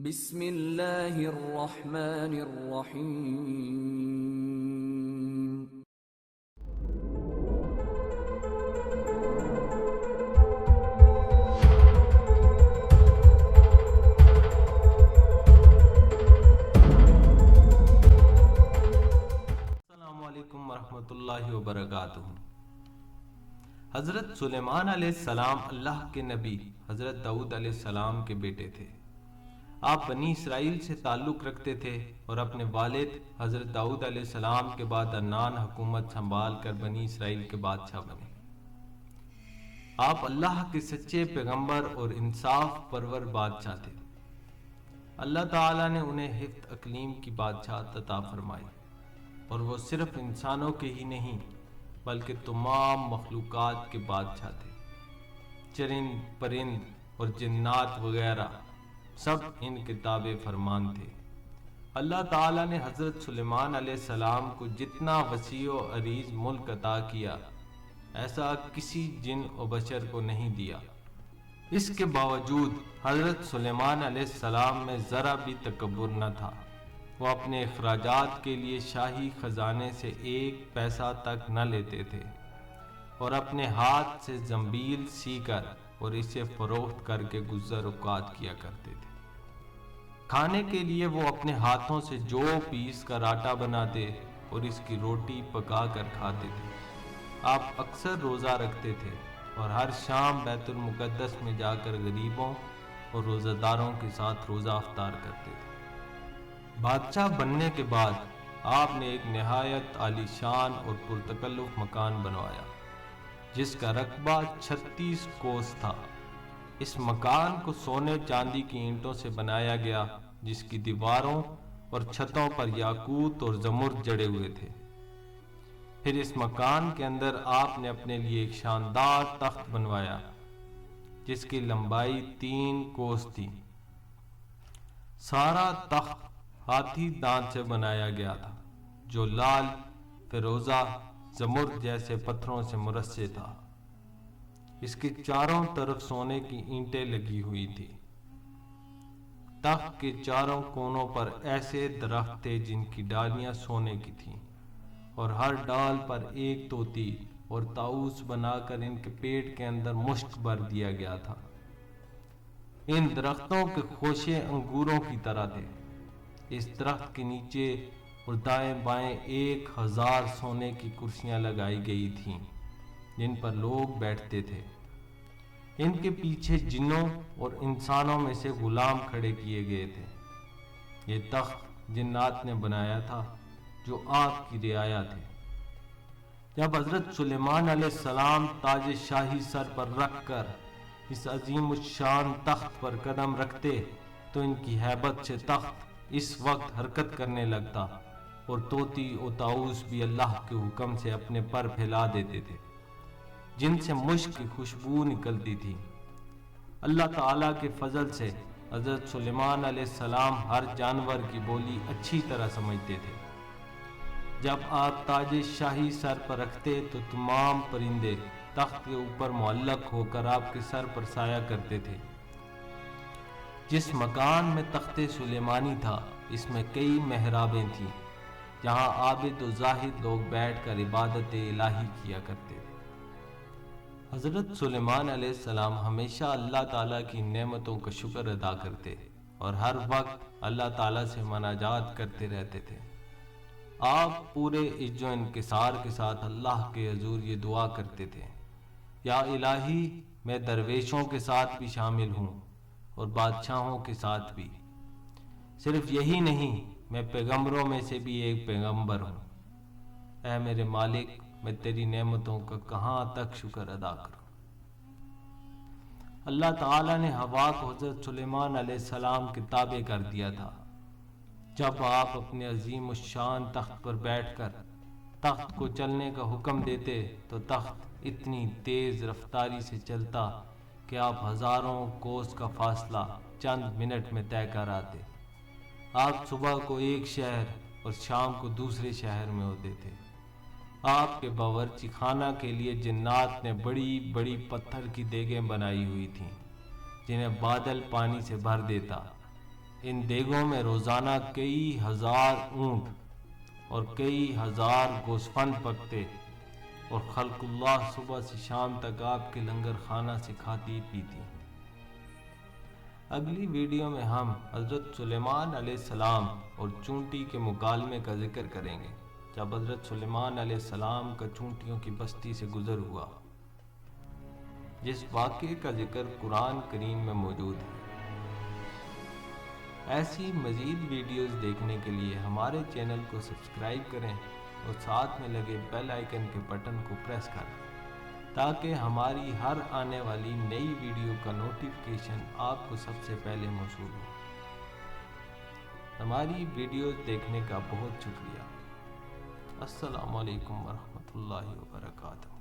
بسم اللہ الرحمن الرحیم۔ السلام علیکم ورحمۃ اللہ وبرکاتہ۔ حضرت سلیمان علیہ السلام اللہ کے نبی حضرت داؤد علیہ السلام کے بیٹے تھے۔ آپ بنی اسرائیل سے تعلق رکھتے تھے اور اپنے والد حضرت داؤد علیہ السلام کے بعد عنان حکومت سنبھال کر بنی اسرائیل کے بادشاہ بنے۔ آپ اللہ کے سچے پیغمبر اور انصاف پرور بادشاہ تھے۔ اللہ تعالیٰ نے انہیں حفظ اقلیم کی بادشاہت عطا فرمائی، اور وہ صرف انسانوں کے ہی نہیں بلکہ تمام مخلوقات کے بادشاہ تھے۔ چرند پرند اور جنات وغیرہ سب ان کے تابع فرمان تھے۔ اللہ تعالیٰ نے حضرت سلیمان علیہ السلام کو جتنا وسیع و عریض ملک عطا کیا، ایسا کسی جن و بشر کو نہیں دیا۔ اس کے باوجود حضرت سلیمان علیہ السلام میں ذرا بھی تکبر نہ تھا۔ وہ اپنے اخراجات کے لیے شاہی خزانے سے ایک پیسہ تک نہ لیتے تھے، اور اپنے ہاتھ سے زنبیل سی کر اور اسے فروخت کر کے گزر اوقات کیا کرتے تھے۔ کھانے کے لیے وہ اپنے ہاتھوں سے جو پیس کر آٹا بناتے اور اس کی روٹی پکا کر کھاتے تھے۔ آپ اکثر روزہ رکھتے تھے اور ہر شام بیت المقدس میں جا کر غریبوں اور روزہ داروں کے ساتھ روزہ افطار کرتے تھے۔ بادشاہ بننے کے بعد آپ نے ایک نہایت عالی شان اور پرتکلف مکان بنوایا، جس کا رقبہ 36 کوس تھا۔ اس مکان کو سونے چاندی کی اینٹوں سے بنایا گیا، جس کی دیواروں اور چھتوں پر یاقوت اور زمرد جڑے ہوئے تھے۔ پھر اس مکان کے اندر آپ نے اپنے لیے ایک شاندار تخت بنوایا، جس کی لمبائی 3 کوس تھی۔ سارا تخت ہاتھی دانت سے بنایا گیا تھا، جو لال، فیروزہ، زمرد جیسے پتھروں سے مرصع تھا۔ اس کے چاروں طرف سونے کی اینٹیں لگی ہوئی تھی۔ تخت کے چاروں کونوں پر ایسے درخت تھے جن کی ڈالیاں سونے کی تھیں، اور ہر ڈال پر ایک طوطی اور طاؤس بنا کر ان کے پیٹ کے اندر مشت بھر دیا گیا تھا۔ ان درختوں کے خوشے انگوروں کی طرح تھے۔ اس درخت کے نیچے اور دائیں بائیں 1000 سونے کی کرسیاں لگائی گئی تھیں، جن پر لوگ بیٹھتے تھے۔ ان کے پیچھے جنوں اور انسانوں میں سے غلام کھڑے کیے گئے تھے۔ یہ تخت جنات نے بنایا تھا، جو آپ کی رعایا تھے۔ جب حضرت سلیمان علیہ السلام تاج شاہی سر پر رکھ کر اس عظیم الشان تخت پر قدم رکھتے تو ان کی ہیبت سے تخت اس وقت حرکت کرنے لگتا، اور طوطی و طاؤس بھی اللہ کے حکم سے اپنے پر پھیلا دیتے تھے، جن سے مشک کی خوشبو نکلتی تھی۔ اللہ تعالیٰ کے فضل سے حضرت سلیمان علیہ السلام ہر جانور کی بولی اچھی طرح سمجھتے تھے۔ جب آپ تاج شاہی سر پر رکھتے تو تمام پرندے تخت کے اوپر معلق ہو کر آپ کے سر پر سایہ کرتے تھے۔ جس مکان میں تخت سلیمانی تھا، اس میں کئی محرابیں تھیں، جہاں عابد و زاہد لوگ بیٹھ کر عبادت الہی کیا کرتے تھے۔ حضرت سلیمان علیہ السلام ہمیشہ اللہ تعالیٰ کی نعمتوں کا شکر ادا کرتے اور ہر وقت اللہ تعالیٰ سے مناجات کرتے رہتے تھے۔ آپ پورے عجز و انکسار کے ساتھ اللہ کے حضور یہ دعا کرتے تھے: یا الہی، میں درویشوں کے ساتھ بھی شامل ہوں اور بادشاہوں کے ساتھ بھی۔ صرف یہی نہیں، میں پیغمبروں میں سے بھی ایک پیغمبر ہوں۔ اے میرے مالک، میں تیری نعمتوں کا کہاں تک شکر ادا کروں۔ اللہ تعالیٰ نے ہوا کو حضرت سلیمان علیہ السلام کے تابع کر دیا تھا۔ جب آپ اپنے عظیم الشان تخت پر بیٹھ کر تخت کو چلنے کا حکم دیتے تو تخت اتنی تیز رفتاری سے چلتا کہ آپ ہزاروں کوس کا فاصلہ چند منٹ میں طے کر آتے۔ آپ صبح کو ایک شہر اور شام کو دوسرے شہر میں ہوتے تھے۔ آپ کے باورچی خانہ کے لیے جنات نے بڑی بڑی پتھر کی دیگیں بنائی ہوئی تھیں، جنہیں بادل پانی سے بھر دیتا۔ ان دیگوں میں روزانہ کئی ہزار اونٹ اور کئی ہزار گوسفند پکتے اور خلق اللہ صبح سے شام تک آپ کے لنگر خانہ سے کھاتی پیتی۔ اگلی ویڈیو میں ہم حضرت سلیمان علیہ السلام اور چونٹی کے مکالمے کا ذکر کریں گے، جب حضرت سلیمان علیہ السلام کا چونٹیوں کی بستی سے گزر ہوا، جس واقعے کا ذکر قرآن کریم میں موجود ہے۔ ایسی مزید ویڈیوز دیکھنے کے لیے ہمارے چینل کو سبسکرائب کریں اور ساتھ میں لگے بیل آئیکن کے بٹن کو پریس کریں تاکہ ہماری ہر آنے والی نئی ویڈیو کا نوٹیفیکیشن آپ کو سب سے پہلے موصول ہو۔ ہماری ویڈیوز دیکھنے کا بہت شکریہ۔ السلام علیکم ورحمۃ اللہ وبرکاتہ۔